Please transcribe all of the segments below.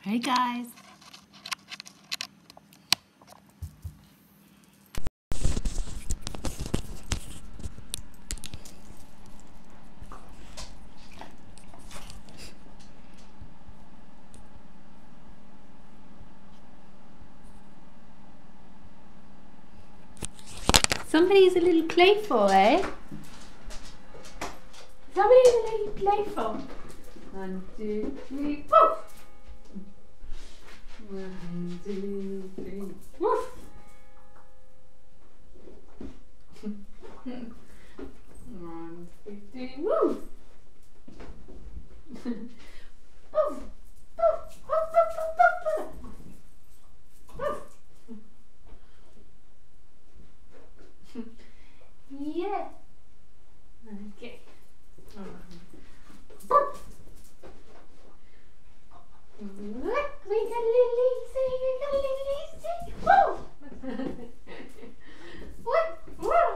Hey guys. Somebody's a little playful, eh? Somebody's a little playful. 1, 2, 3, woof! 1, 2, 3, woof! 1, 2, 3, woof! Woof! Woof! Woof! Woof! Woof! Yeah. Okay. Look, we got a little easy. We got a little easy. Woo! What? Woo!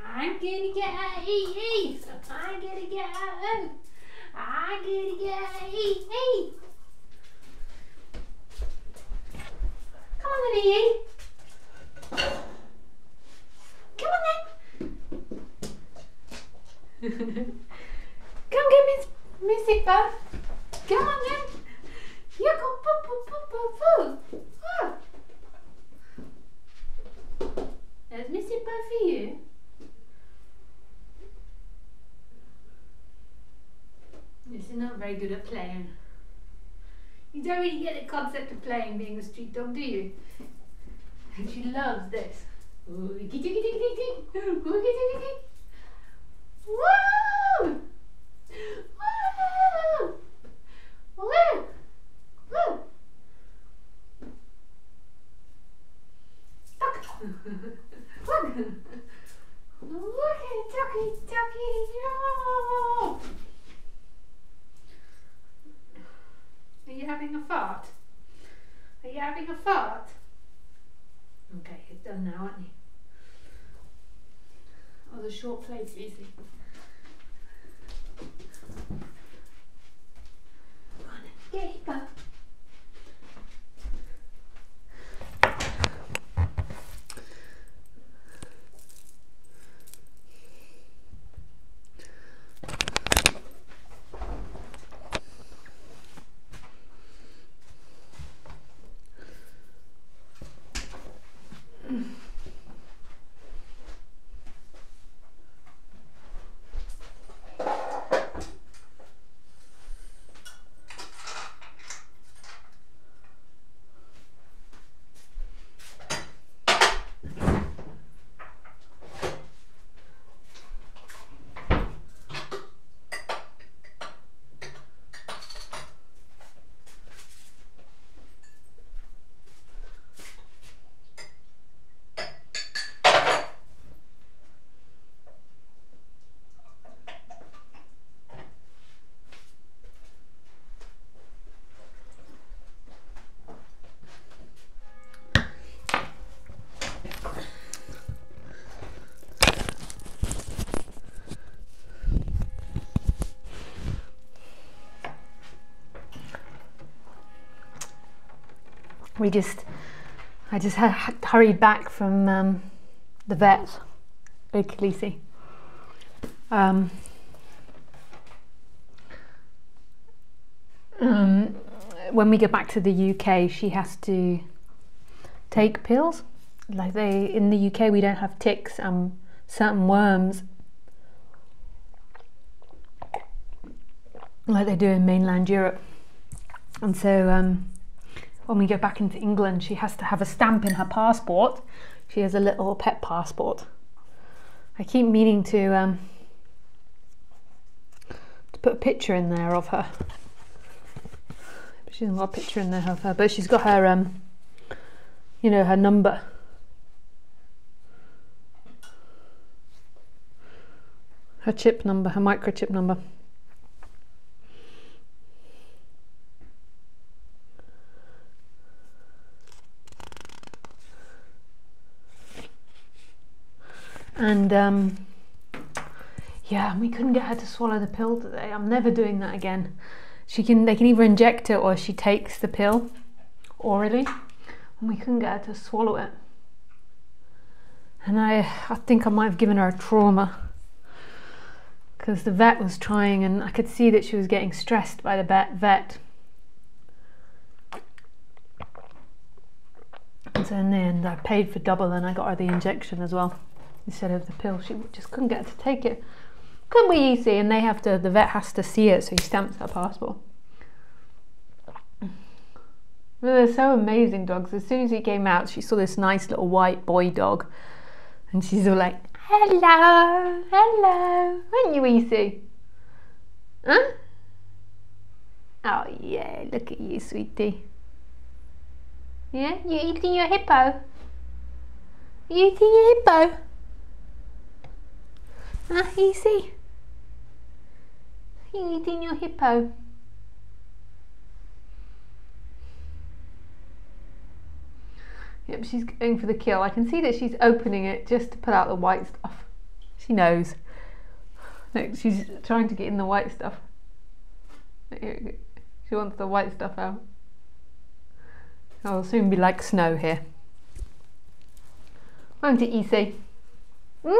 I'm gonna get out E. I'm gonna get out O. I'm gonna get out E. Come on then, E. Come on then. Come get Miss Zipper. Come on then. You go poo poo poo poo poo. Oh. There's Miss Zipper for you. This is not very good at playing. You don't really get the concept of playing being a street dog, do you? And she loves this. Woo! Woo! Woo! Woo! Look! Look at Ducky! No! Are you having a fart? Are you having a fart? Okay, it's done now, aren't you? Oh, the short plate, easy. Come on, get it, go. I just hurried back from the vet, big Khaleesi. When we get back to the UK, she has to take pills. Like in the UK, we don't have ticks and certain worms like they do in mainland Europe. And so when we go back into England, she has to have a stamp in her passport. She has a little pet passport. I keep meaning to put a picture in there of her. She hasn't got a picture in there of her, but she's got her, you know, her number. Her chip number, her microchip number. And Yeah, and we couldn't get her to swallow the pill today. I'm never doing that again. They can either inject it or she takes the pill orally, and we couldn't get her to swallow it. And I think I might have given her a trauma, because the vet was trying, and I could see that she was getting stressed by the vet. And so in the end I paid for double, and I got her the injection as well instead of the pill. She just couldn't get her to take it. Couldn't be easy, and the vet has to see it, so he stamps her passport. They're so amazing dogs. As soon as he came out, she saw this nice little white boy dog, and she's all like, hello, hello, aren't you easy? Huh? Oh yeah, look at you, sweetie. Yeah, you eating your hippo? You eating your hippo? Huh, easy? You eating your hippo? Yep, she's going for the kill. I can see that she's opening it just to put out the white stuff. She knows. Look, she's trying to get in the white stuff. She wants the white stuff out. It'll soon be like snow here. Won't it, Easy? Hmm?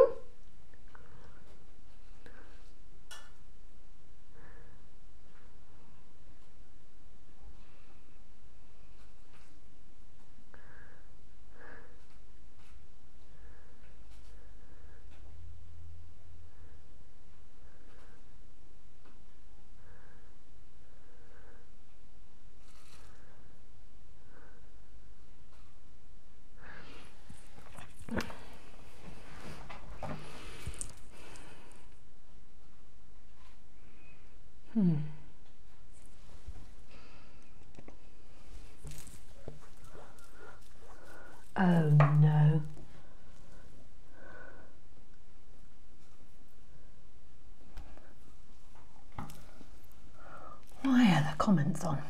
Oh no. Why are the comments on?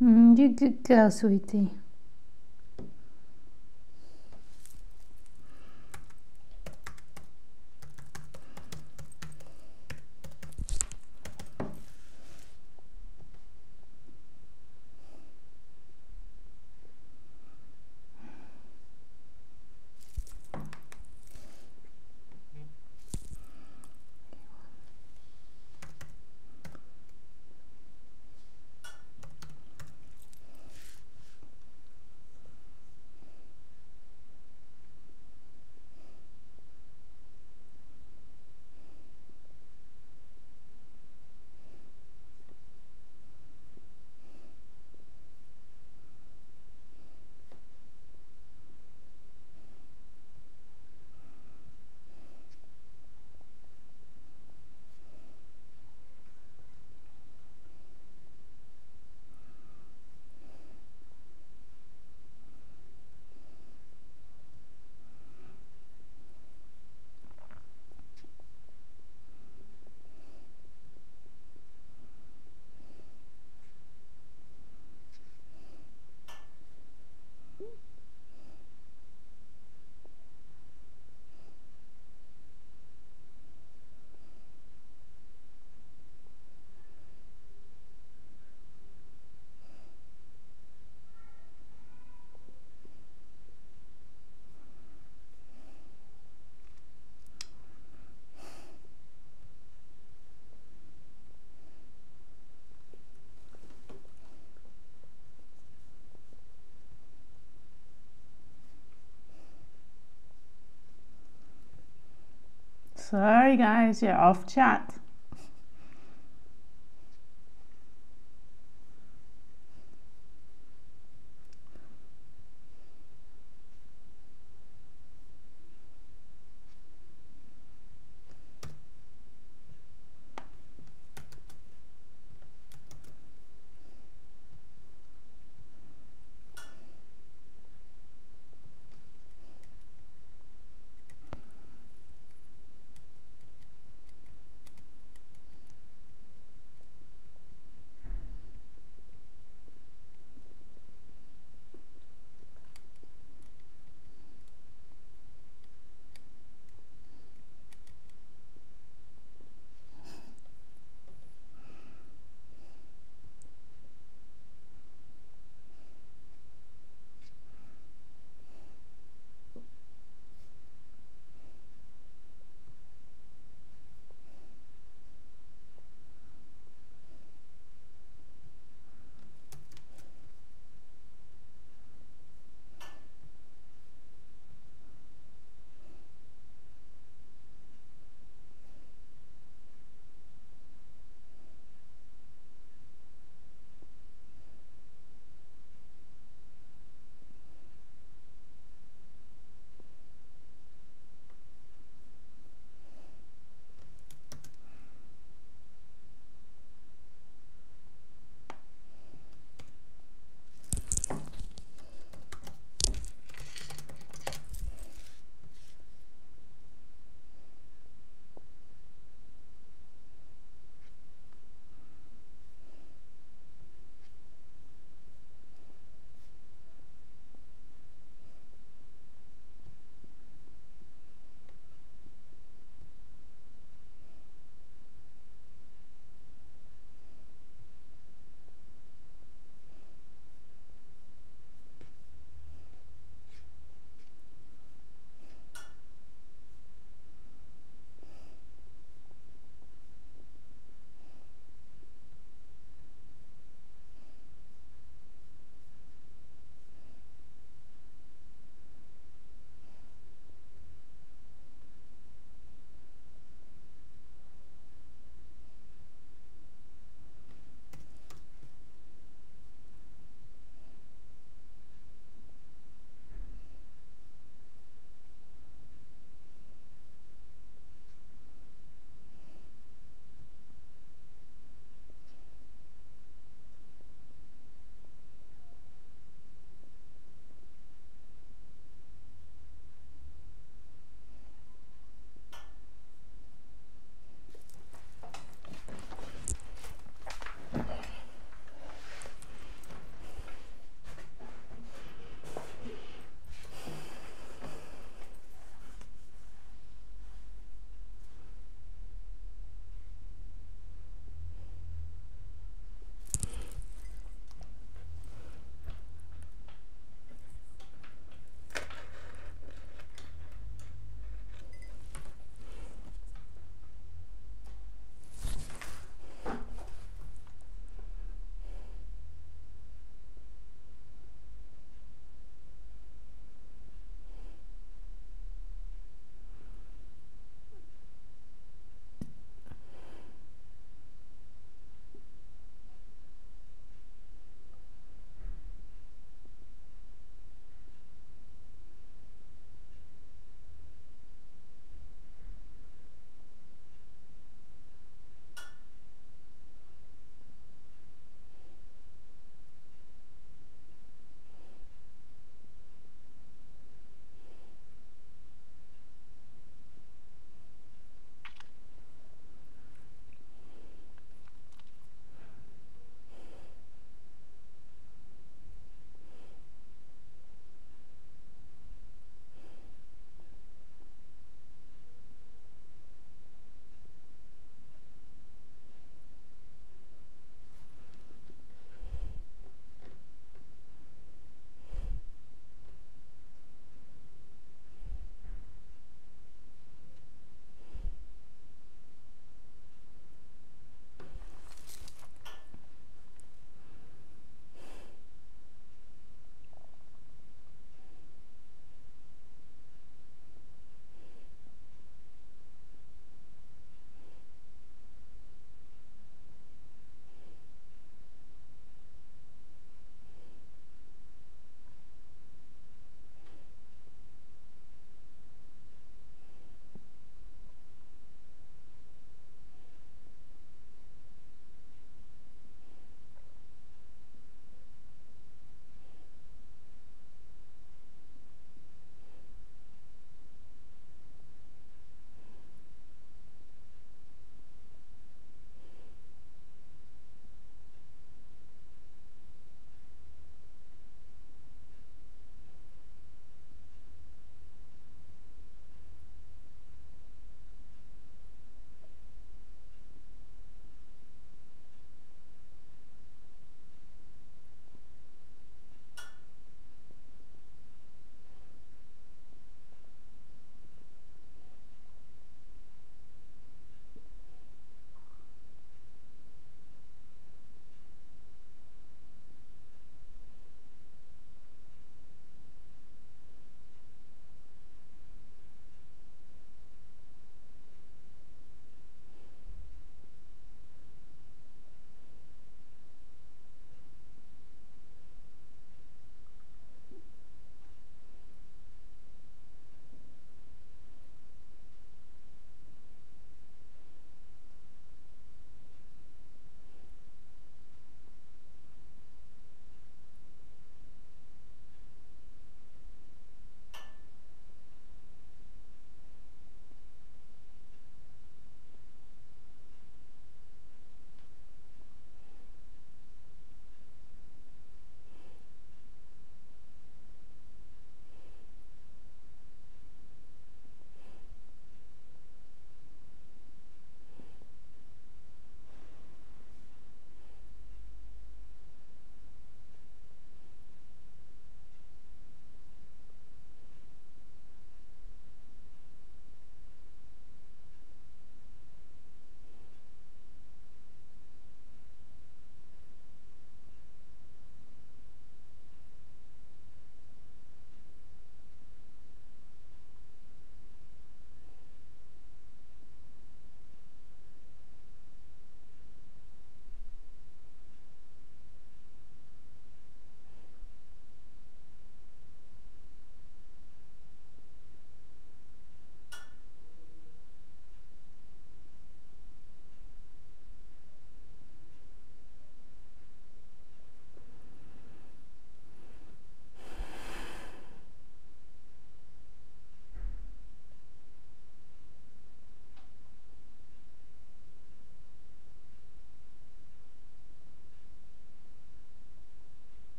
You good girl, sweetie. Sorry guys, you're off chat.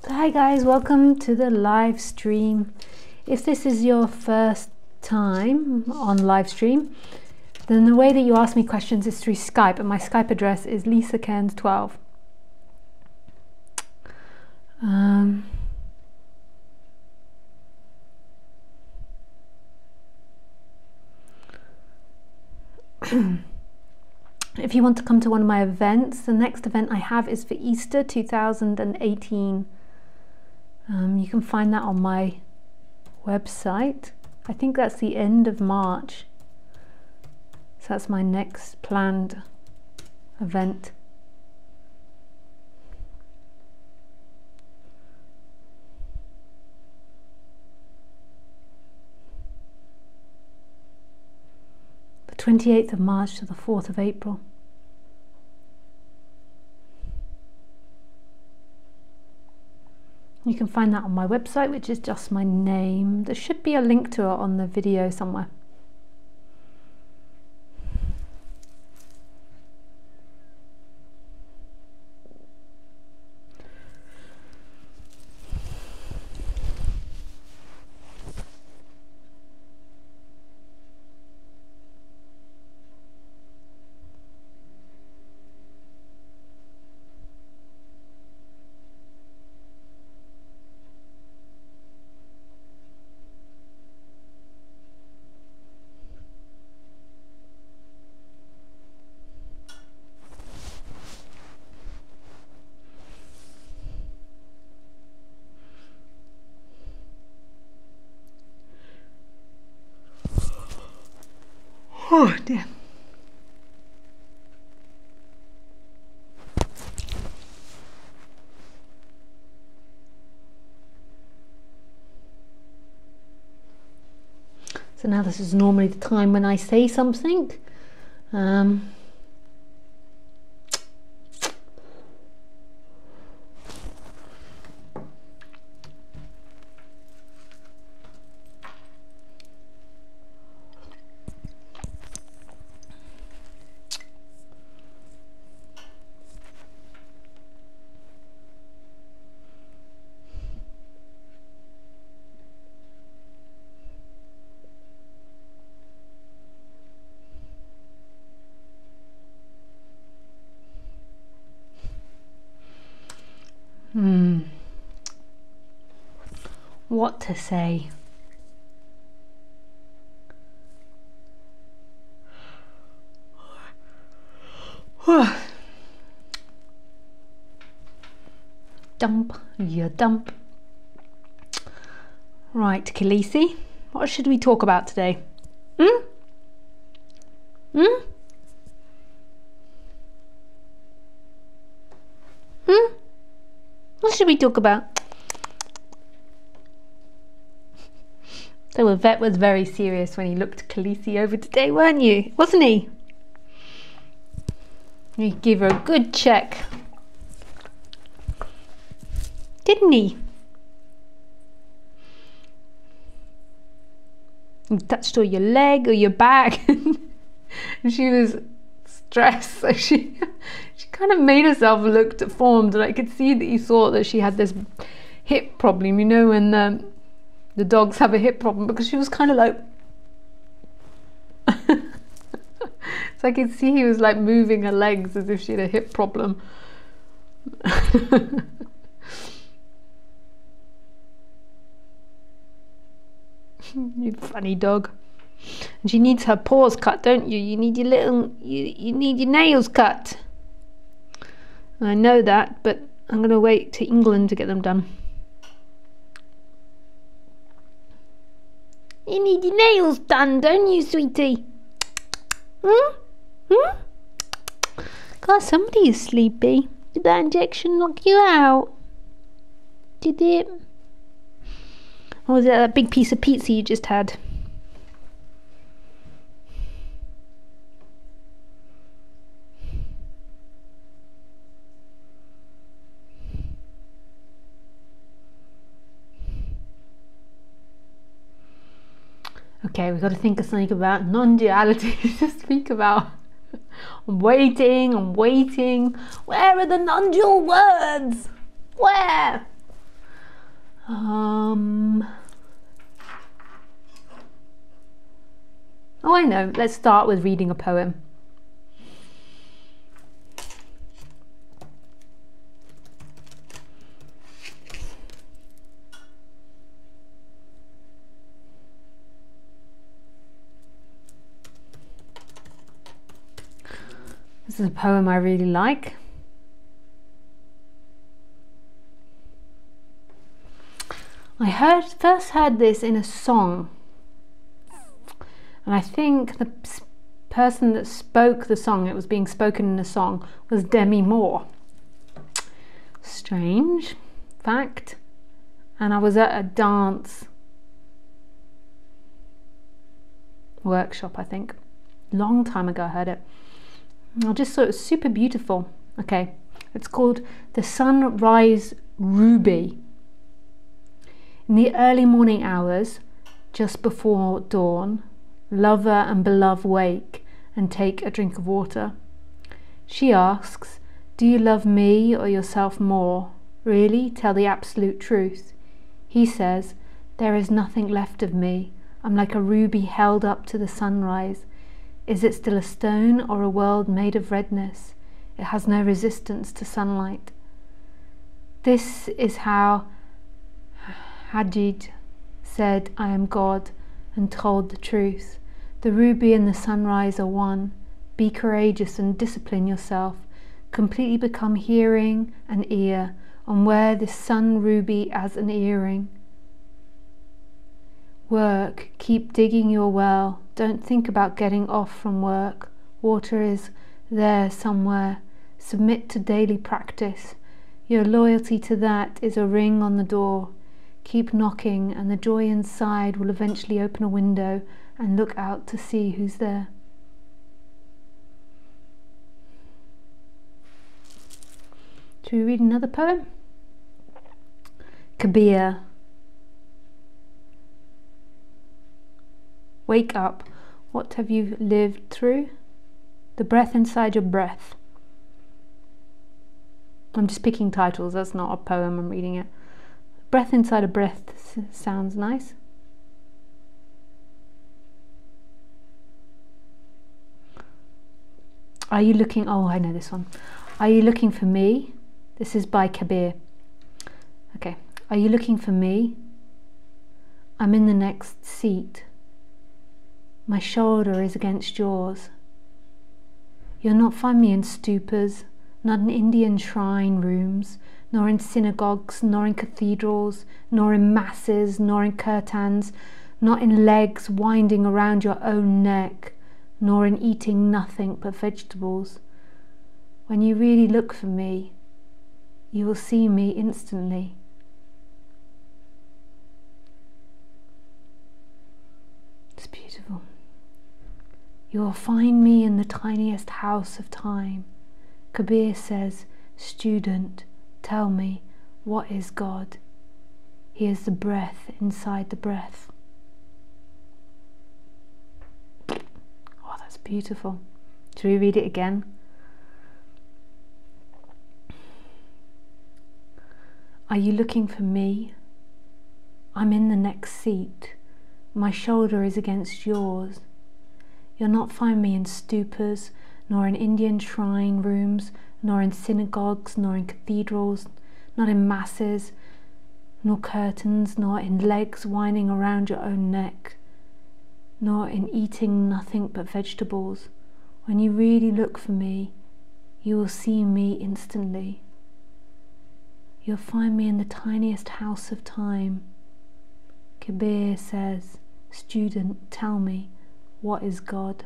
So hi guys, welcome to the live stream. If this is your first time on live stream, then the way that you ask me questions is through Skype, and my Skype address is lisacairns12. If you want to come to one of my events, the next event I have is for Easter 2018. You can find that on my website. I think that's the end of March. So that's my next planned event. The 28th of March to the 4th of April. You can find that on my website, which is just my name. There should be a link to it on the video somewhere. Oh dear. So now this is normally the time when I say something. What to say? Dump, you dump. Right, Khaleesi, what should we talk about today? What should we talk about? So Vet was very serious when he looked Khaleesi over today, weren't you? Wasn't he? He gave her a good check. Didn't he? He touched or your leg or your back. And she was stressed, so she kind of made herself look deformed, and I could see that you thought that she had this hip problem, you know, when the dogs have a hip problem, because she was kind of like so I could see he was like moving her legs as if she had a hip problem. You funny dog. And she needs her paws cut, don't you? You need your little you need your nails cut. I know that, but I'm going to wait to England to get them done. You need your nails done, don't you, sweetie? God, somebody is sleepy. Did that injection knock you out? Did it? Or was it that big piece of pizza you just had? Okay, we've got to think of something about non-duality to speak about. I'm waiting. Where are the non-dual words? Where? Oh, I know. Let's start with reading a poem. This is a poem I really like. I first heard this in a song, and I think the person that spoke the song, it was being spoken in a song, was Demi Moore. Strange fact. And I was at a dance workshop, I think, long time ago I heard it. I just thought it was super beautiful. Okay, it's called The Sunrise Ruby. In the early morning hours, just before dawn, lover and beloved wake and take a drink of water. She asks, "Do you love me or yourself more? Really, tell the absolute truth." He says, "There is nothing left of me. I'm like a ruby held up to the sunrise. Is it still a stone or a world made of redness? It has no resistance to sunlight." This is how Hadid said, "I am God," and told the truth. The ruby and the sunrise are one. Be courageous and discipline yourself. Completely become hearing and ear, and wear this sun ruby as an earring. Work, keep digging your well. Don't think about getting off from work. Water is there somewhere. Submit to daily practice. Your loyalty to that is a ring on the door. Keep knocking, and the joy inside will eventually open a window and look out to see who's there. Should we read another poem? Kabir. Wake up. What have you lived through? The breath inside your breath. I'm just picking titles, that's not a poem, I'm reading it. Breath inside a breath sounds nice. Are you looking, oh, I know this one. Are you looking for me? This is by Kabir. Okay. Are you looking for me? I'm in the next seat. My shoulder is against yours. You'll not find me in stupas, not in Indian shrine rooms, nor in synagogues, nor in cathedrals, nor in masses, nor in kirtans, not in legs winding around your own neck, nor in eating nothing but vegetables. When you really look for me, you will see me instantly. It's beautiful. You will find me in the tiniest house of time. Kabir says, "Student, tell me, what is God? He is the breath inside the breath." Oh, that's beautiful. Should we read it again? Are you looking for me? I'm in the next seat. My shoulder is against yours. You'll not find me in stupas, nor in Indian shrine rooms, nor in synagogues, nor in cathedrals, not in masses, nor curtains, nor in legs winding around your own neck, nor in eating nothing but vegetables. When you really look for me, you will see me instantly. You'll find me in the tiniest house of time. Kabir says, "Student, tell me, what is God?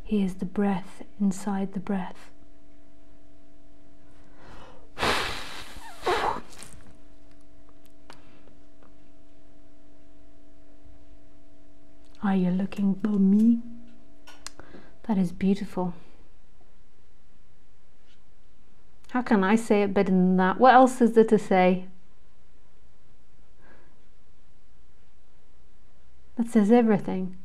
He is the breath inside the breath." Are you looking for me? That is beautiful. How can I say it better than that? What else is there to say? That says everything.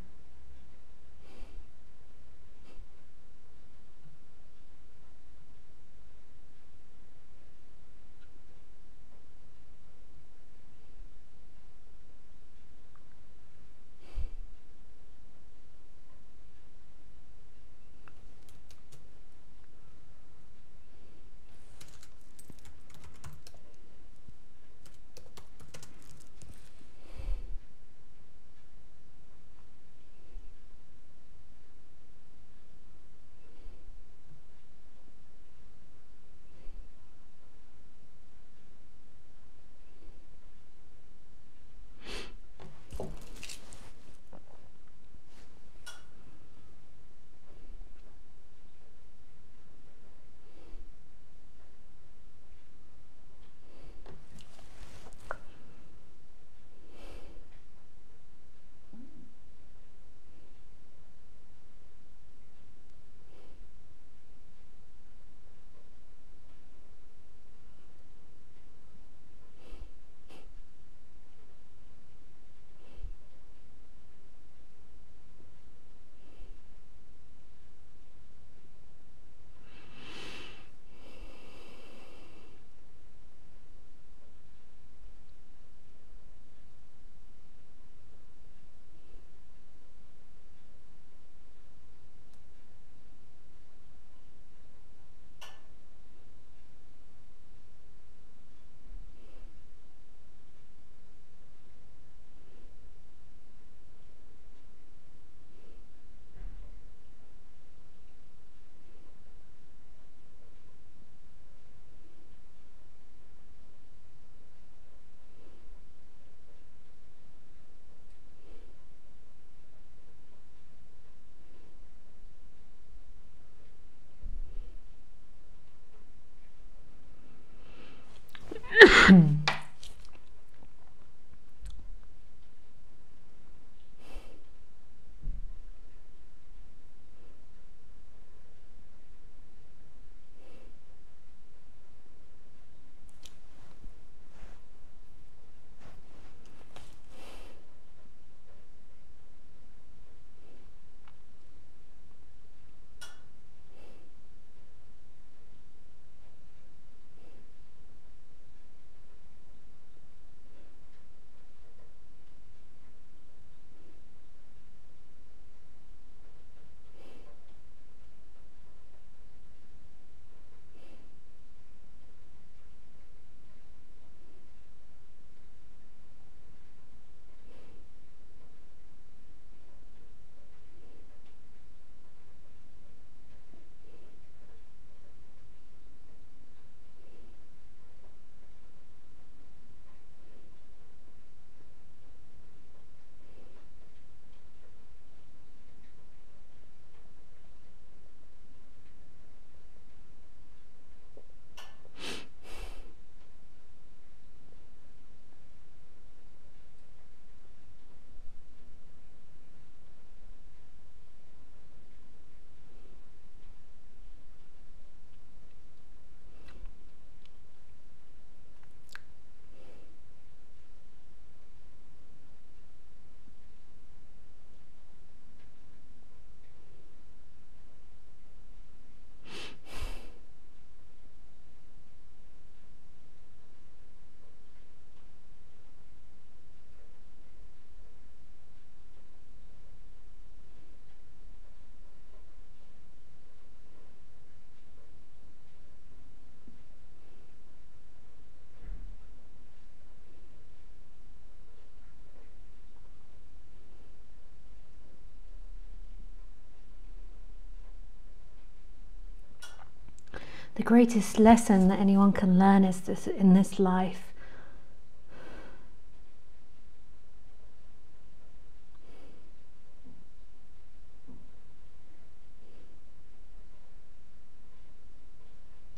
The greatest lesson that anyone can learn is this in this life.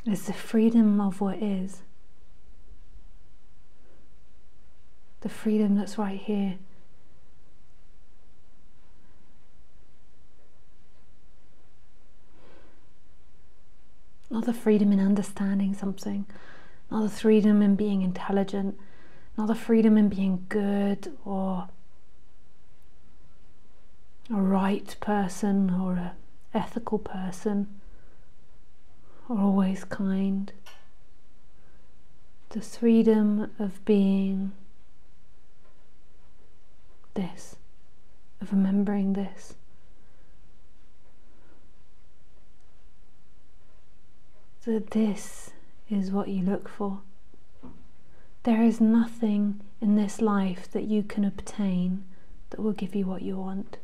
Is the freedom of what is. The freedom that's right here. Not the freedom in understanding something, not the freedom in being intelligent, not the freedom in being good or a right person or an ethical person or always kind. The freedom of being this, of remembering this. So this is what you look for. There is nothing in this life that you can obtain that will give you what you want.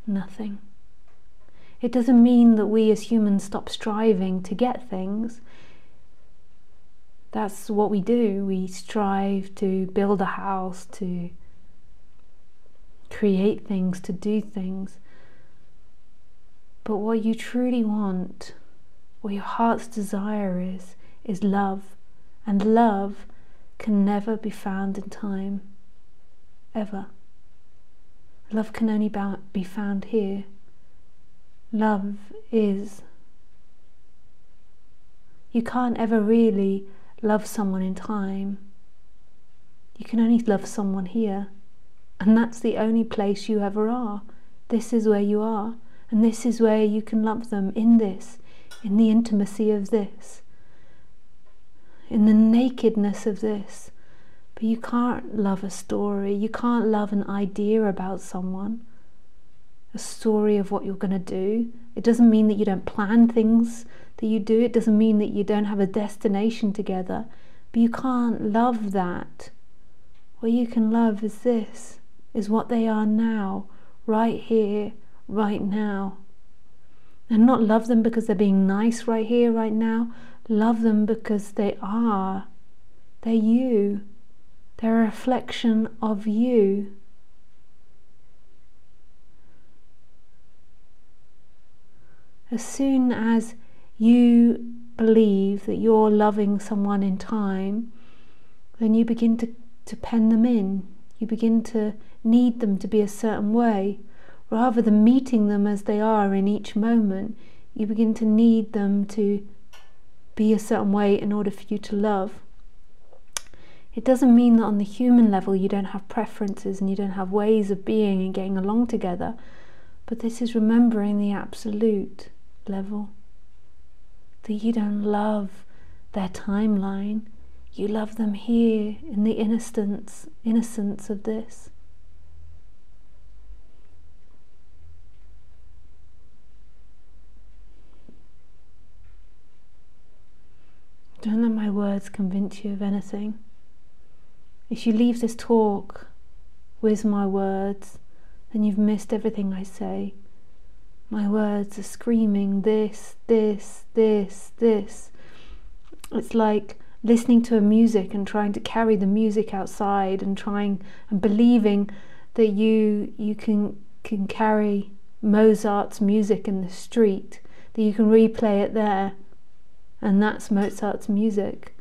Nothing. It doesn't mean that we as humans stop striving to get things. That's what we do. We strive to build a house, to create things, to do things. But what you truly want, what your heart's desire is love. And love can never be found in time. Ever. Love can only be found here. Love is. You can't ever really love someone in time. You can only love someone here. And that's the only place you ever are. This is where you are. And this is where you can love them, in this, in the intimacy of this, in the nakedness of this. But you can't love a story. You can't love an idea about someone. A story of what you're going to do. It doesn't mean that you don't plan things that you do. It doesn't mean that you don't have a destination together. But you can't love that. What you can love is this, is what they are now, right here, right now. And not love them because they're being nice right here, right now. Love them because they are. They're you. They're a reflection of you. As soon as you believe that you're loving someone in time, then you begin to pen them in. You begin to need them to be a certain way. Rather than meeting them as they are in each moment, you begin to need them to be a certain way in order for you to love. It doesn't mean that on the human level you don't have preferences and you don't have ways of being and getting along together, but this is remembering the absolute level. That you don't love their timeline, you love them here in the innocence of this. Don't let my words convince you of anything. If you leave this talk with my words, then you've missed everything I say. My words are screaming this, this, this, this. It's like listening to a music and trying to carry the music outside and trying and believing that you can carry Mozart's music in the street, that you can replay it there, and that's Mozart's music.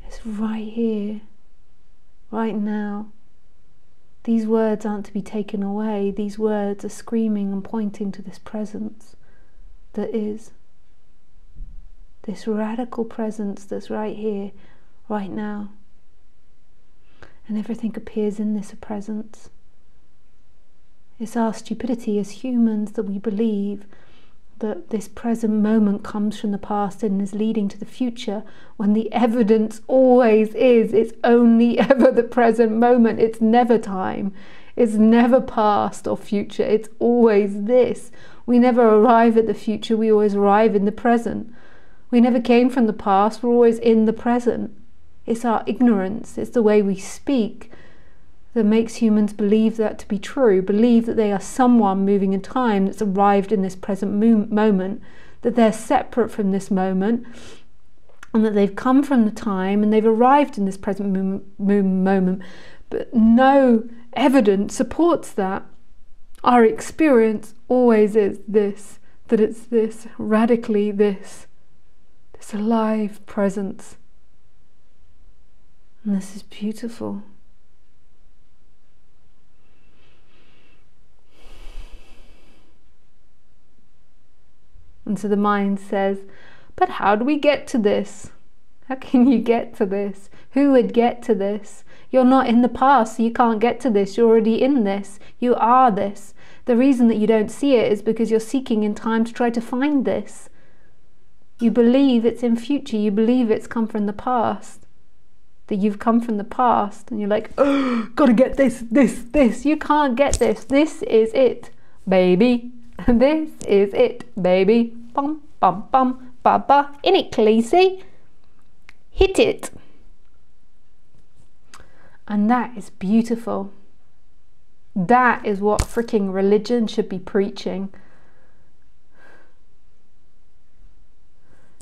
It's right here, right now. These words aren't to be taken away. These words are screaming and pointing to this presence that is. This radical presence that's right here, right now. And everything appears in this presence. It's our stupidity as humans that we believe that this present moment comes from the past and is leading to the future, when the evidence always is it's only ever the present moment. It's never time. It's never past or future. It's always this. We never arrive at the future. We always arrive in the present. We never came from the past. We're always in the present. It's our ignorance. It's the way we speak. that makes humans believe that to be true, believe that they are someone moving in time that's arrived in this present moment, that they're separate from this moment, and that they've come from the time and they've arrived in this present moment, but no evidence supports that. Our experience always is this, that it's this, radically this alive presence. And this is beautiful. And so the mind says, but how do we get to this? How can you get to this? Who would get to this? You're not in the past, so you can't get to this. You're already in this. You are this. The reason that you don't see it is because you're seeking in time to try to find this. You believe it's in future. You believe it's come from the past. That you've come from the past. And you're like, oh, gotta get this. You can't get this. This is it, baby. This is it, baby. Bum, bum, bum, ba, ba. In it, Khaleesi. Hit it. And that is beautiful. That is what freaking religion should be preaching.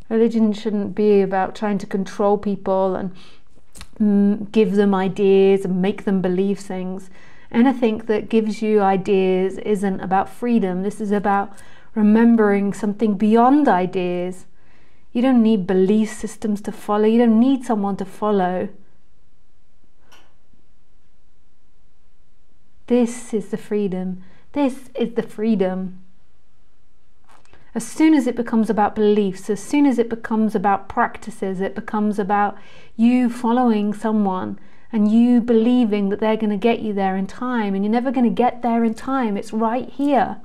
Religion shouldn't be about trying to control people and give them ideas and make them believe things. Anything that gives you ideas isn't about freedom. This is about remembering something beyond ideas. You don't need belief systems to follow. You don't need someone to follow. This is the freedom. This is the freedom. As soon as it becomes about beliefs, as soon as it becomes about practices, it becomes about you following someone and you believing that they're going to get you there in time, and you're never going to get there in time. It's right here.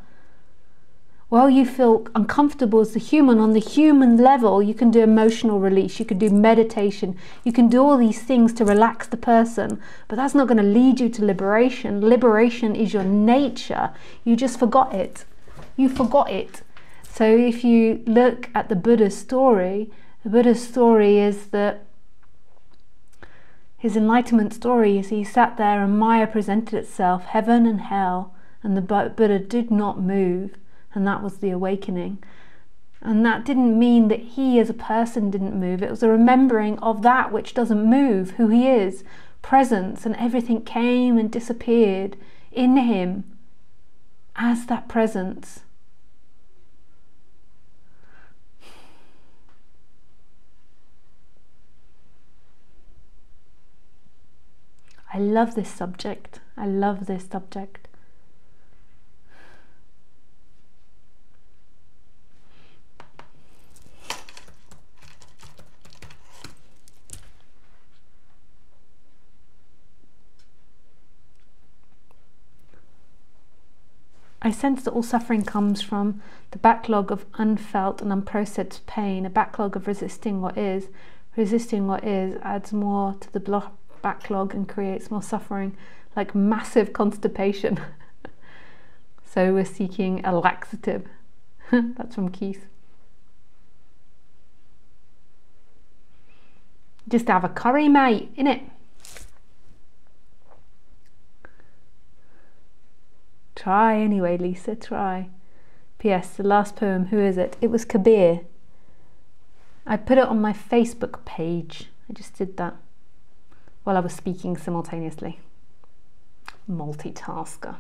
While you feel uncomfortable as a human, on the human level, you can do emotional release, you can do meditation, you can do all these things to relax the person, but that's not going to lead you to liberation. Liberation is your nature. You just forgot it. You forgot it. So if you look at the Buddha's story, the Buddha's story is that his enlightenment story is he sat there and Maya presented itself, heaven and hell, and the Buddha did not move. And that was the awakening. And that didn't mean that he as a person didn't move. It was a remembering of that which doesn't move, who he is, presence, and everything came and disappeared in him as that presence. I love this subject. I love this subject. I sense that all suffering comes from the backlog of unfelt and unprocessed pain, a backlog of resisting what is. Resisting what is adds more to the backlog and creates more suffering, like massive constipation. So we're seeking a laxative. That's from Keith. Just have a curry, mate, innit? Try anyway, Lisa, try. P.S. The last poem, who is it? It was Kabir. I put it on my Facebook page. I just did that while I was speaking simultaneously. Multitasker.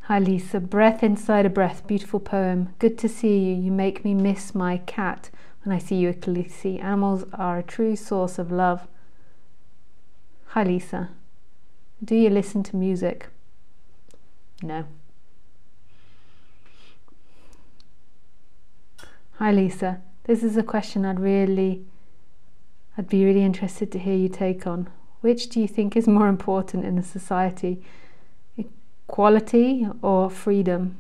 Hi Lisa, breath inside a breath, beautiful poem. Good to see you. You make me miss my cat when I see you, Khaleesi. Animals are a true source of love. Hi Lisa, do you listen to music? No. Hi Lisa, this is a question I'd be really interested to hear you take on. Which do you think is more important in a society? Equality or freedom?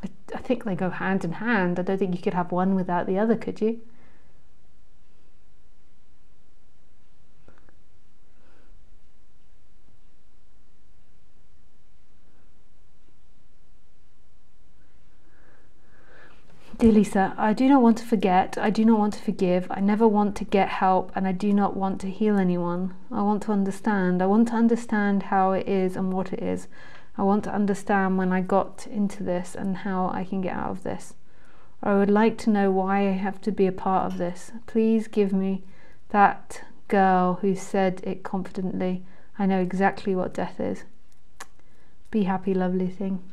I think they go hand in hand. I don't think you could have one without the other, could you? Dear Lisa, I do not want to forget, I do not want to forgive, I never want to get help, and I do not want to heal anyone. I want to understand. I want to understand how it is and what it is. I want to understand when I got into this and how I can get out of this. I would like to know why I have to be a part of this. Please give me that girl who said it confidently. I know exactly what death is. Be happy, lovely thing.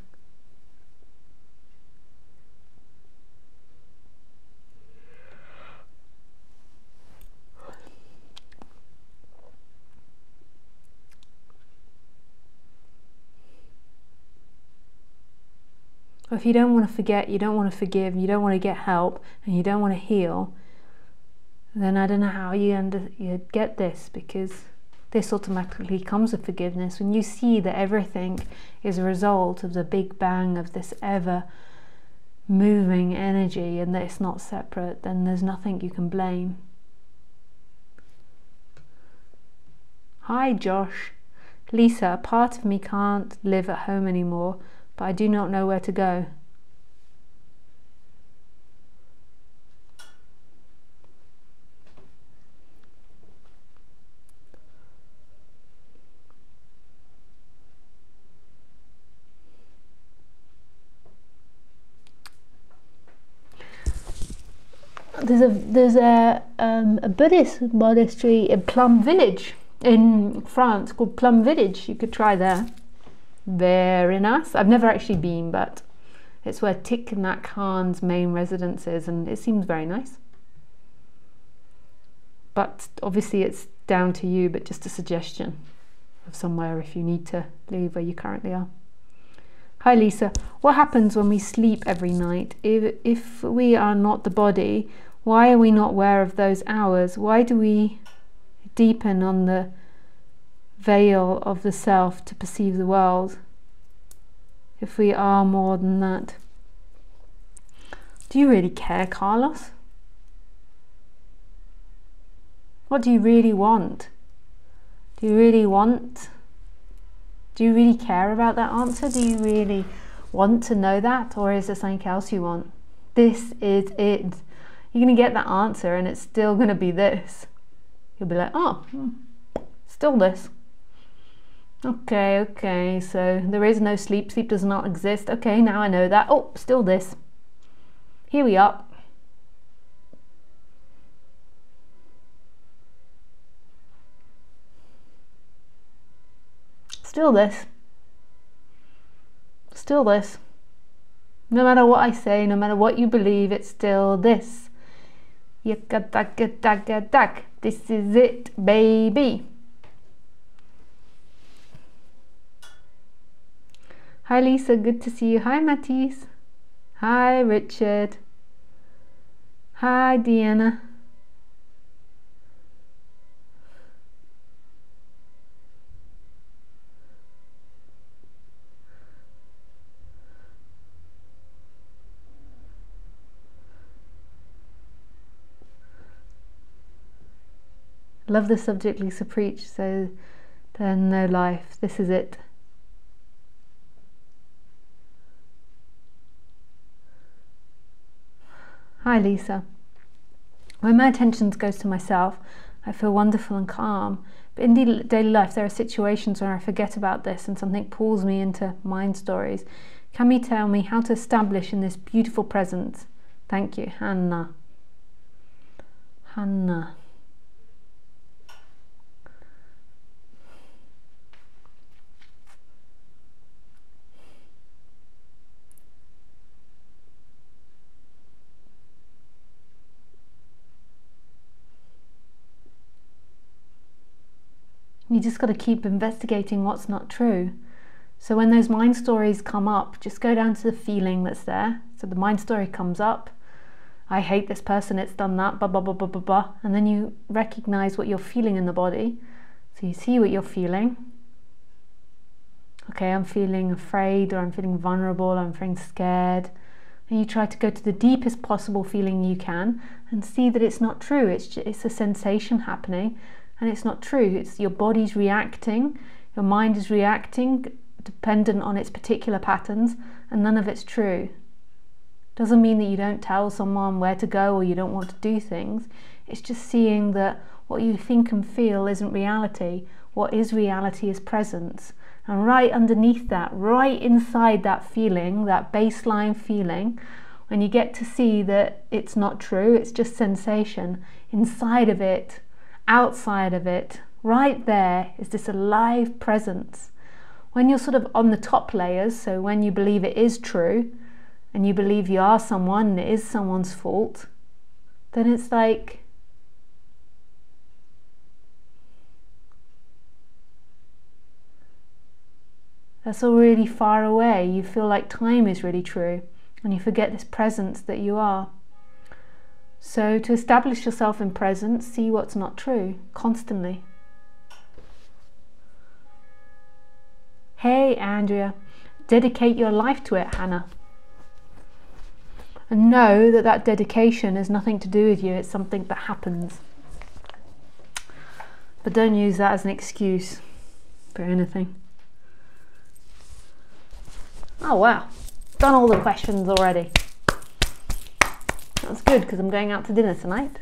If you don't want to forget, you don't want to forgive, you don't want to get help, and you don't want to heal, then I don't know how you get this, because this automatically comes with forgiveness. When you see that everything is a result of the Big Bang of this ever moving energy and that it's not separate, then there's nothing you can blame. Hi Josh. Lisa, a part of me can't live at home anymore, but I do not know where to go. There's a Buddhist monastery in Plum Village in France called Plum Village. You could try there. Very nice. I've never actually been, but it's where Thich Nhat Hanh's main residence is, and it seems very nice. But obviously it's down to you, but just a suggestion of somewhere if you need to leave where you currently are. Hi Lisa, what happens when we sleep every night? If we are not the body, why are we not aware of those hours? Why do we deepen on the veil of the self to perceive the world if we are more than that? Do you really care, Carlos? What do you really want? Do you really care about that answer? Do you really want to know that, or is there something else you want? This is it. You're going to get that answer and it's still going to be this. You'll be like, oh, still this. Okay, so there is no sleep. Sleep does not exist. Okay, now I know that. Oh, still this. Here we are. Still this. Still this. No matter what I say, no matter what you believe, it's still this. Yakadagadagadag. This is it, baby. Hi Lisa, good to see you. Hi Matisse. Hi Richard. Hi Deanna. Love the subject Lisa preached, so then no life. This is it. Hi Lisa. When my attention goes to myself, I feel wonderful and calm. But in daily life, there are situations where I forget about this and something pulls me into mind stories. Can you tell me how to establish in this beautiful presence? Thank you, Hannah. Hannah. You just got to keep investigating what's not true. So when those mind stories come up, just go down to the feeling that's there. So the mind story comes up. I hate this person, it's done that, blah, blah, blah, blah, blah, blah. And then you recognize what you're feeling in the body. So you see what you're feeling. Okay, I'm feeling afraid, or I'm feeling vulnerable, I'm feeling scared. And you try to go to the deepest possible feeling you can and see that it's not true. It's a sensation happening. And it's not true. It's your body's reacting, your mind is reacting, dependent on its particular patterns, and none of it's true. Doesn't mean that you don't tell someone where to go or you don't want to do things. It's just seeing that what you think and feel isn't reality. What is reality is presence. And right underneath that, right inside that feeling, that baseline feeling, when you get to see that it's not true, it's just sensation, inside of it, outside of it, right there is this alive presence. When you're sort of on the top layers, so when you believe it is true, and you believe you are someone and it is someone's fault, then it's like that's all really far away. You feel like time is really true and you forget this presence that you are. So to establish yourself in presence, see what's not true constantly. Hey Andrea, dedicate your life to it, Hannah. And know that that dedication has nothing to do with you, it's something that happens. But don't use that as an excuse for anything. Oh wow, done all the questions already. That's good because I'm going out to dinner tonight.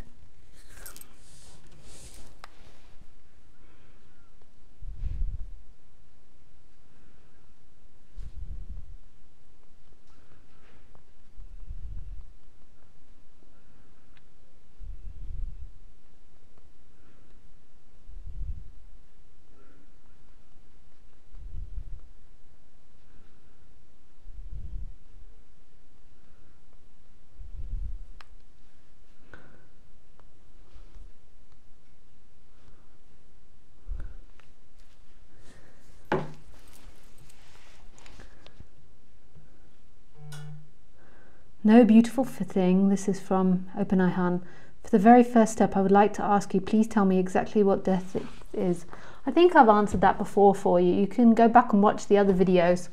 No, beautiful thing. This is from Open Eye Han. For the very first step, I would like to ask you, please tell me exactly what death is. I think I've answered that before for you. You can go back and watch the other videos.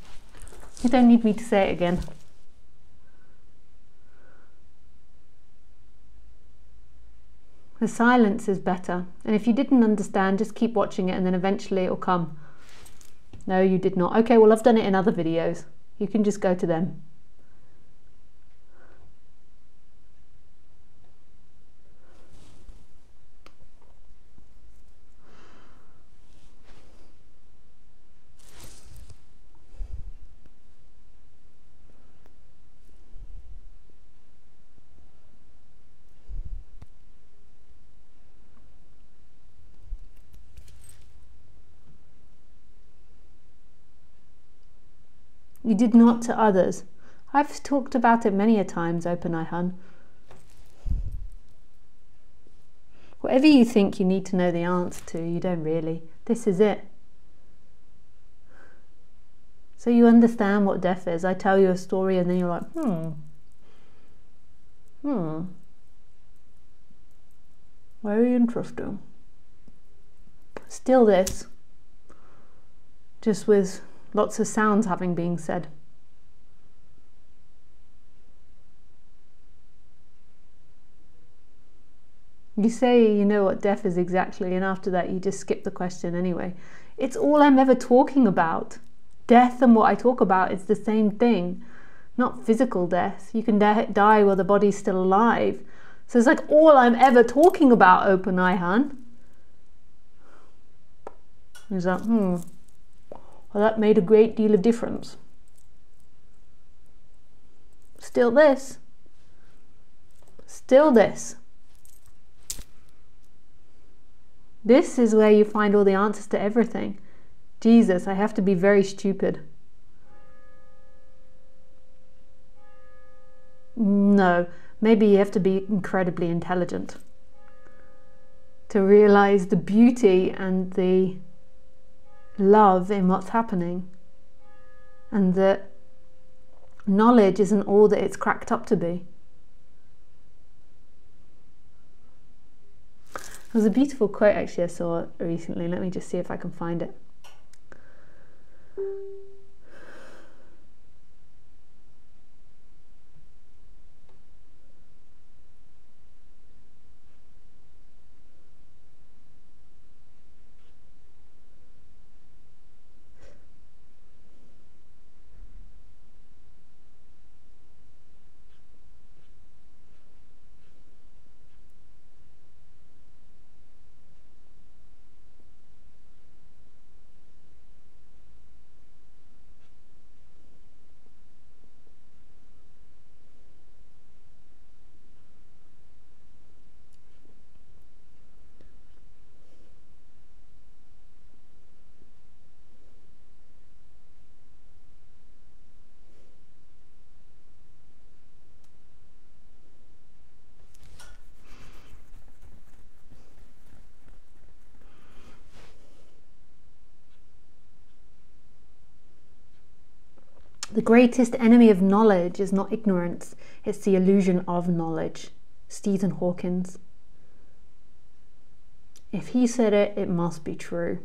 You don't need me to say it again. The silence is better. And if you didn't understand, just keep watching it and then eventually it'll come. No, you did not. Okay, well, I've done it in other videos. You can just go to them. You did not to others. I've talked about it many a times, Open Eye Han. Whatever you think you need to know the answer to, you don't really. This is it. So you understand what death is. I tell you a story and then you're like, very interesting. Still this, just with lots of sounds having been said. You say you know what death is exactly, and after that you just skip the question anyway. It's all I'm ever talking about. Death and what I talk about is the same thing. Not physical death. You can die while the body's still alive. So it's like all I'm ever talking about, Open Eye Han. He's like, well, that made a great deal of difference. Still this. Still this. This is where you find all the answers to everything. Jesus, I have to be very stupid. No, maybe you have to be incredibly intelligent to realize the beauty and the love in what's happening, and that knowledge isn't all that it's cracked up to be. There was a beautiful quote actually I saw recently. Let me just see if I can find it. The greatest enemy of knowledge is not ignorance, it's the illusion of knowledge. Stephen Hawkins. If he said it, it must be true.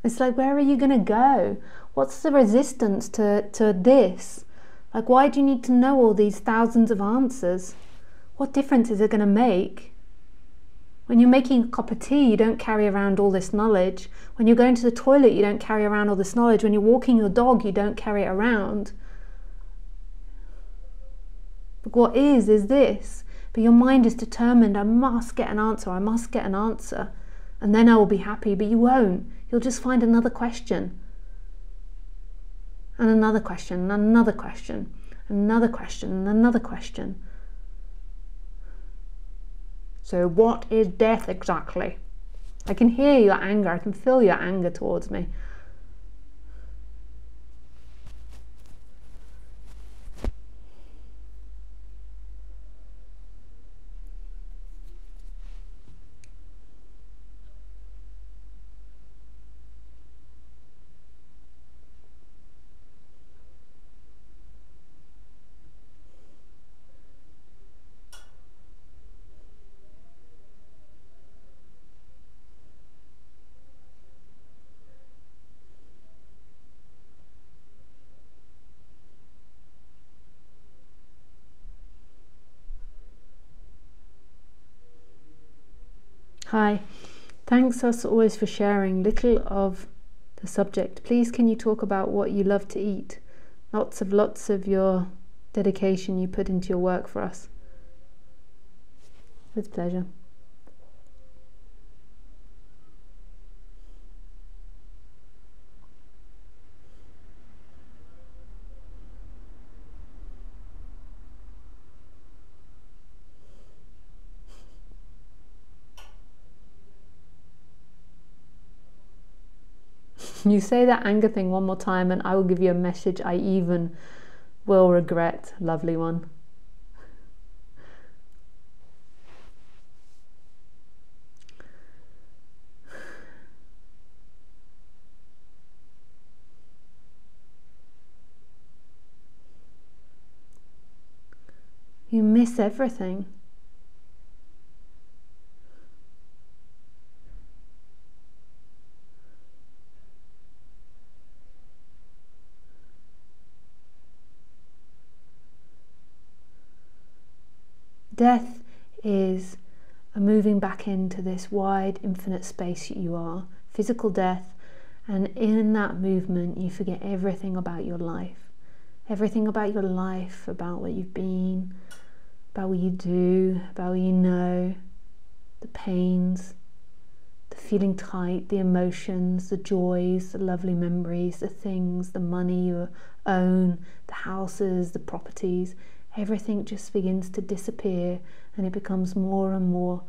It's like, where are you going to go? What's the resistance to this? Like, why do you need to know all these thousands of answers? What difference is it going to make? When you're making a cup of tea, you don't carry around all this knowledge. When you're going to the toilet, you don't carry around all this knowledge. When you're walking your dog, you don't carry it around. But what is this. But your mind is determined, I must get an answer, I must get an answer. And then I will be happy, but you won't. You'll just find another question. And another question, and another question, and another question, and another question. So what is death exactly? I can hear your anger, I can feel your anger towards me. Hi, thanks as always for sharing little of the subject. Please can you talk about what you love to eat? Lots of your dedication you put into your work for us. With pleasure. You say that anger thing one more time and I will give you a message I even will regret, lovely one. You miss everything. Death is a moving back into this wide, infinite space you are, physical death, and in that movement you forget everything about your life. Everything about your life, about what you've been, about what you do, about what you know, the pains, the feeling tight, the emotions, the joys, the lovely memories, the things, the money you own, the houses, the properties. Everything just begins to disappear and it becomes more and more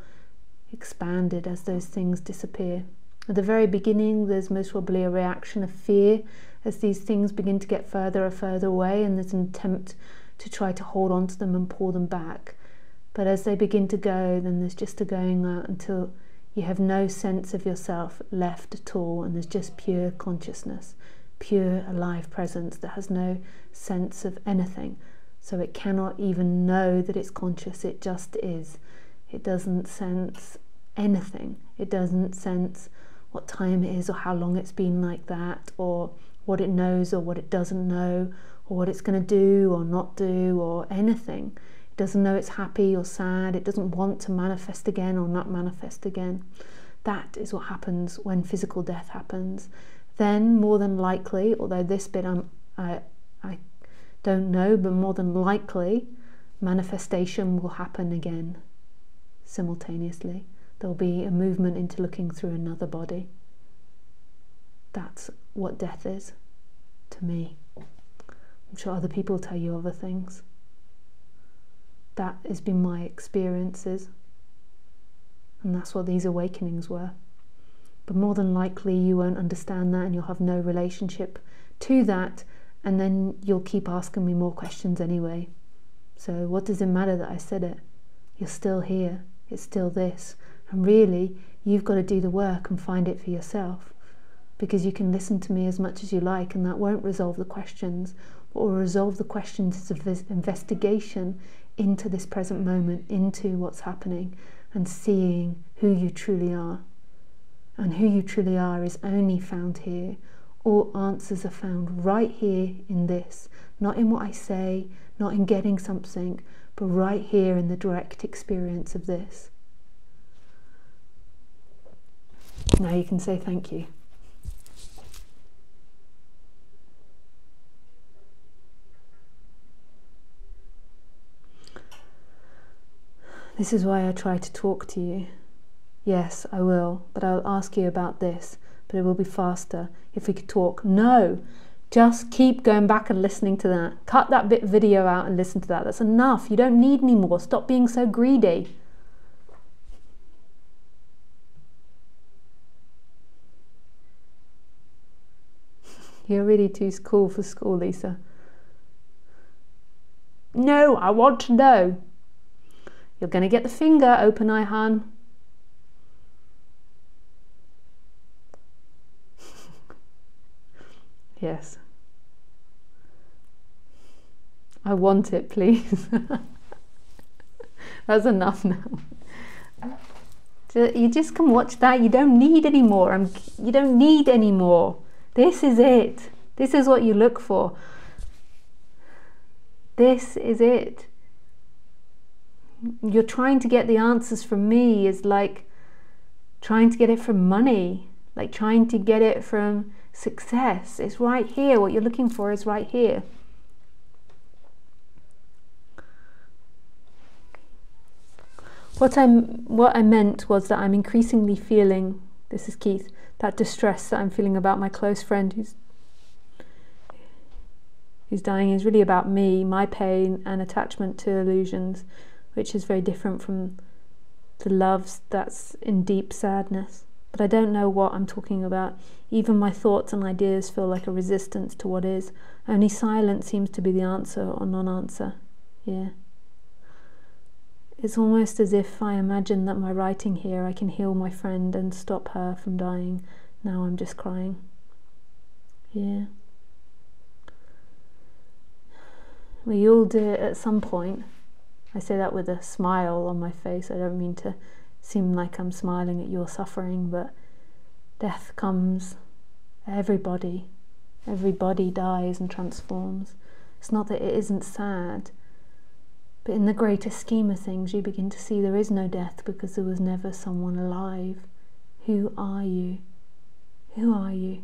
expanded as those things disappear. At the very beginning, there's most probably a reaction of fear as these things begin to get further and further away, and there's an attempt to try to hold on to them and pull them back. But as they begin to go, then there's just a going out until you have no sense of yourself left at all, and there's just pure consciousness, pure alive presence that has no sense of anything. So it cannot even know that it's conscious, it just is. It doesn't sense anything. It doesn't sense what time it is or how long it's been like that, or what it knows or what it doesn't know, or what it's going to do or not do, or anything. It doesn't know it's happy or sad. It doesn't want to manifest again or not manifest again. That is what happens when physical death happens. Then, more than likely, although this bit I don't know, but more than likely, manifestation will happen again simultaneously. There'll be a movement into looking through another body. That's what death is to me. I'm sure other people tell you other things. That has been my experiences, and that's what these awakenings were. But more than likely you won't understand that, and you'll have no relationship to that, and then you'll keep asking me more questions anyway. So what does it matter that I said it? You're still here. It's still this. And really, you've got to do the work and find it for yourself. Because you can listen to me as much as you like, and that won't resolve the questions. What will resolve the questions is an investigation into this present moment, into what's happening, and seeing who you truly are. And who you truly are is only found here. All answers are found right here in this. Not in what I say, not in getting something, but right here in the direct experience of this. Now you can say thank you. This is why I try to talk to you. Yes, I will, but I'll ask you about this, but it will be faster if we could talk. No, just keep going back and listening to that. Cut that bit video out and listen to that. That's enough. You don't need any more. Stop being so greedy. You're really too cool for school, Lisa. No, I want to know. You're going to get the finger, open eye, Han. Yes. I want it, please. That's enough now. You just can watch that. You don't need any more. You don't need any more. This is it. This is what you look for. This is it. You're trying to get the answers from me is like trying to get it from money, like trying to get it from success. It's right here. What you're looking for is right here. What I meant was that I'm increasingly feeling, this is Keith, that distress that I'm feeling about my close friend who's dying is really about me, my pain and attachment to illusions, which is very different from the loves that's in deep sadness. But I don't know what I'm talking about. Even my thoughts and ideas feel like a resistance to what is. Only silence seems to be the answer or non-answer. Yeah. It's almost as if I imagine that by writing here I can heal my friend and stop her from dying. Now I'm just crying. Yeah. We all do it at some point. I say that with a smile on my face. I don't mean to seem like I'm smiling at your suffering, but death comes. Everybody dies and transforms. It's not that it isn't sad, but in the greater scheme of things you begin to see there is no death because there was never someone alive. Who are you? Who are you?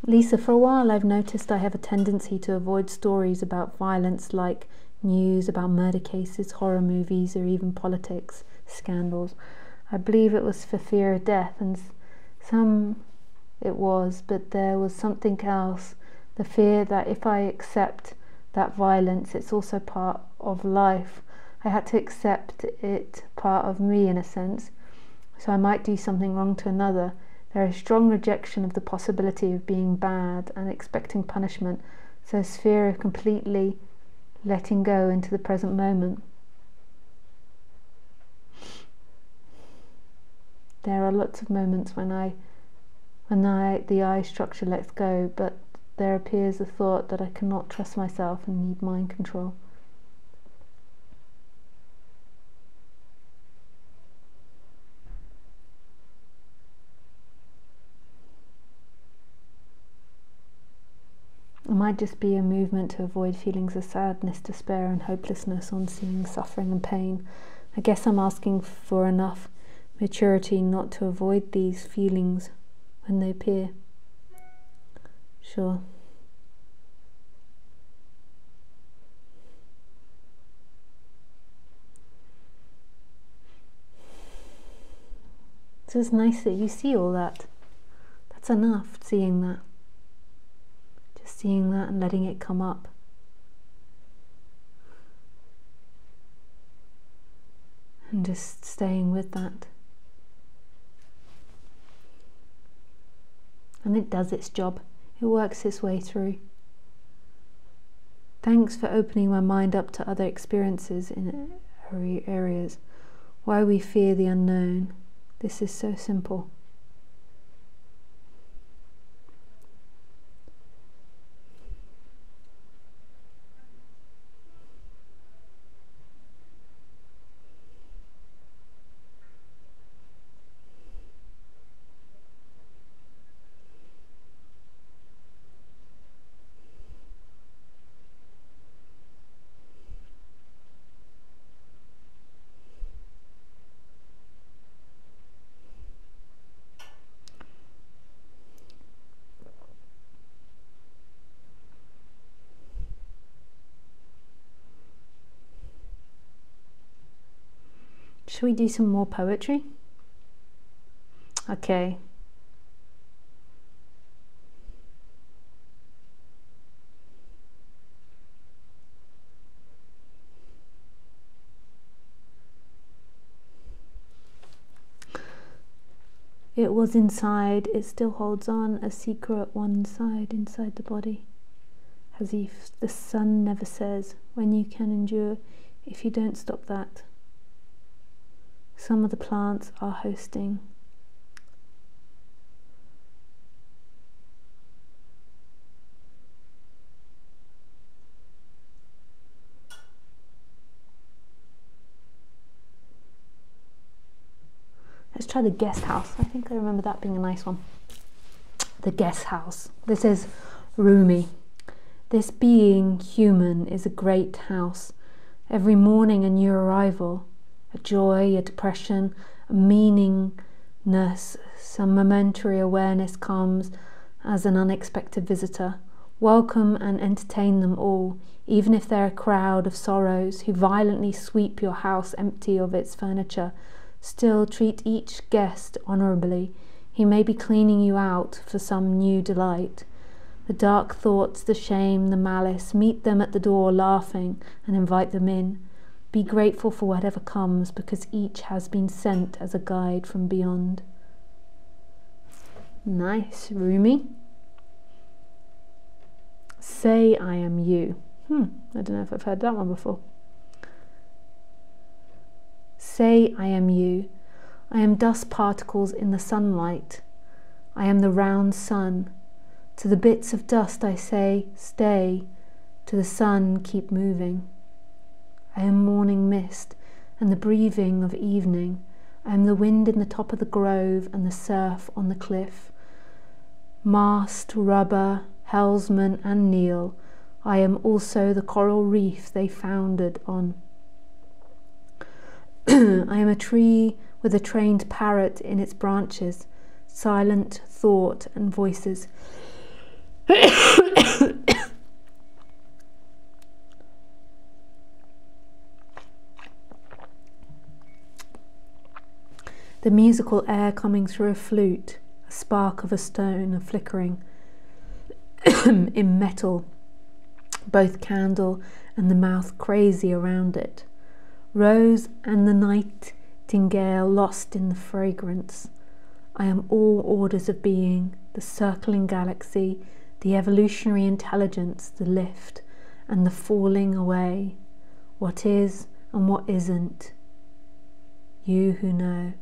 Lisa, for a while I've noticed I have a tendency to avoid stories about violence, like news about murder cases, horror movies, or even politics, scandals. I believe it was for fear of death, and some it was, but there was something else, the fear that if I accept that violence, it's also part of life. I had to accept it part of me in a sense, so I might do something wrong to another. There is strong rejection of the possibility of being bad and expecting punishment, so it's fear of completely letting go into the present moment. There are lots of moments when the I structure lets go, but there appears a thought that I cannot trust myself and need mind control. It might just be a movement to avoid feelings of sadness, despair and hopelessness on seeing suffering and pain. I guess I'm asking for enough maturity not to avoid these feelings when they appear. Sure. So it's nice that you see all that. That's enough, seeing that. Just seeing that and letting it come up. And just staying with that. And it does its job. It works its way through. Thanks for opening my mind up to other experiences in areas. Why we fear the unknown. This is so simple. Shall we do some more poetry? Okay. It was inside, it still holds on, a secret one side inside the body. As if the sun never says, when you can endure, if you don't stop that. Some of the plants are hosting. Let's try the guest house. I think I remember that being a nice one. The guest house. This is Rumi. This being human is a great house. Every morning a new arrival. A joy, a depression, a meaningness, some momentary awareness comes as an unexpected visitor. Welcome and entertain them all, even if they're a crowd of sorrows who violently sweep your house empty of its furniture. Still treat each guest honourably. He may be cleaning you out for some new delight. The dark thoughts, the shame, the malice, meet them at the door laughing and invite them in. Be grateful for whatever comes, because each has been sent as a guide from beyond. Nice, Rumi. Say I am you. I don't know if I've heard that one before. Say I am you. I am dust particles in the sunlight. I am the round sun. To the bits of dust I say, stay. To the sun, keep moving. I am morning mist and the breathing of evening. I am the wind in the top of the grove and the surf on the cliff. Mast, rubber, helmsman and Neil. I am also the coral reef they foundered on. I am a tree with a trained parrot in its branches, silent thought and voices. The musical air coming through a flute, a spark of a stone, a flickering in metal, both candle and the mouth crazy around it. Rose and the nightingale lost in the fragrance. I am all orders of being, the circling galaxy, the evolutionary intelligence, the lift and the falling away. What is and what isn't. You who know.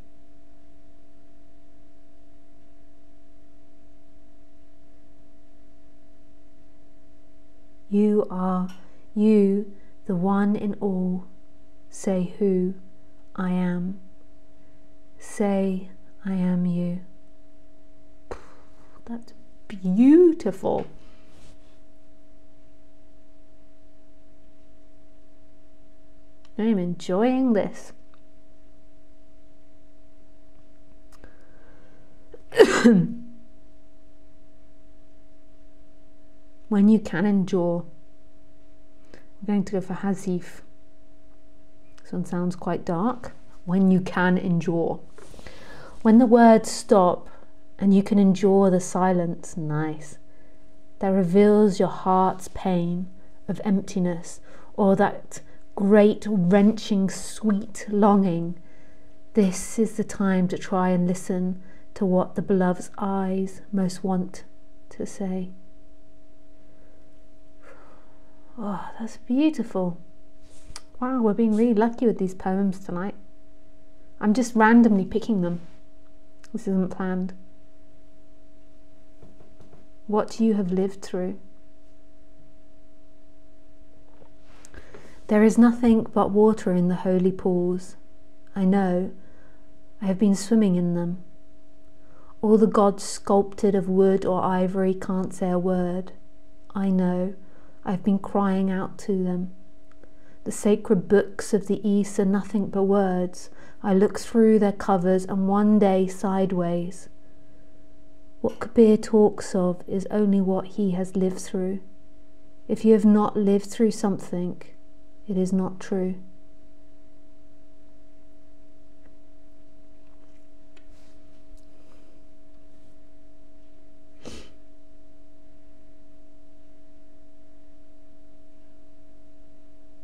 You are you, the one in all. Say who I am. Say I am you. That's beautiful. I'm enjoying this. When you can endure. We're going to go for Hazif. This one sounds quite dark. When you can endure. When the words stop and you can endure the silence, nice. That reveals your heart's pain of emptiness, or that great wrenching sweet longing. This is the time to try and listen to what the beloved's eyes most want to say. Oh, that's beautiful. Wow, we're being really lucky with these poems tonight. I'm just randomly picking them. This isn't planned. What you have lived through. There is nothing but water in the holy pools. I know. I have been swimming in them. All the gods sculpted of wood or ivory can't say a word. I know. I've been crying out to them. The sacred books of the East are nothing but words. I look through their covers and one day sideways. What Kabir talks of is only what he has lived through. If you have not lived through something, it is not true.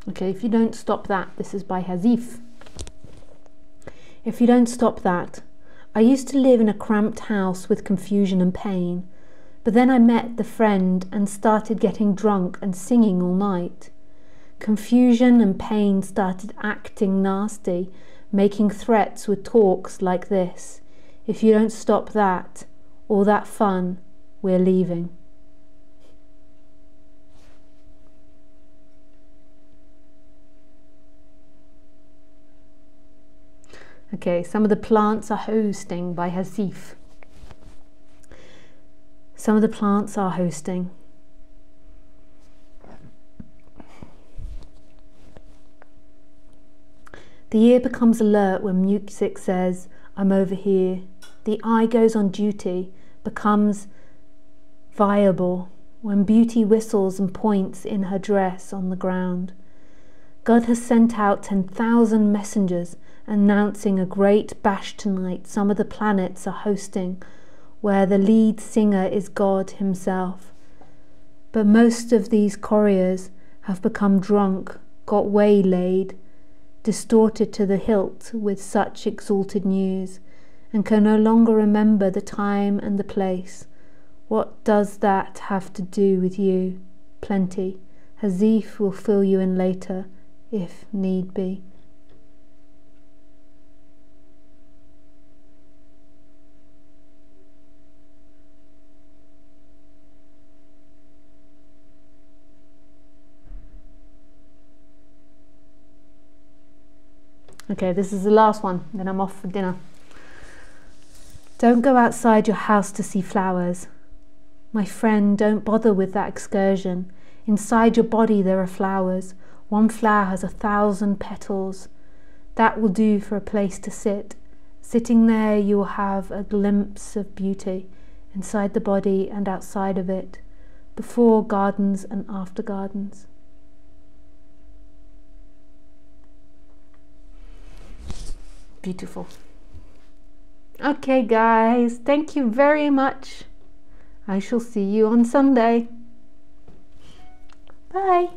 Okay, if you don't stop that, this is by Hazif. If you don't stop that, I used to live in a cramped house with confusion and pain, but then I met the friend and started getting drunk and singing all night. Confusion and pain started acting nasty, making threats with talks like this. If you don't stop that, all that fun, we're leaving. Okay, some of the plants are hosting by Hazif. Some of the plants are hosting. The ear becomes alert when music says, I'm over here. The eye goes on duty, becomes viable when beauty whistles and points in her dress on the ground. God has sent out 10,000 messengers announcing a great bash tonight. Some of the planets are hosting, where the lead singer is God himself. But most of these couriers have become drunk, got waylaid, distorted to the hilt with such exalted news, and can no longer remember the time and the place. What does that have to do with you? Plenty. Hazif will fill you in later, if need be. Okay, this is the last one, then I'm off for dinner. Don't go outside your house to see flowers. My friend, don't bother with that excursion. Inside your body there are flowers. One flower has 1,000 petals. That will do for a place to sit. Sitting there you will have a glimpse of beauty, inside the body and outside of it, before gardens and after gardens. Beautiful. Okay guys, thank you very much. I shall see you on Sunday. Bye.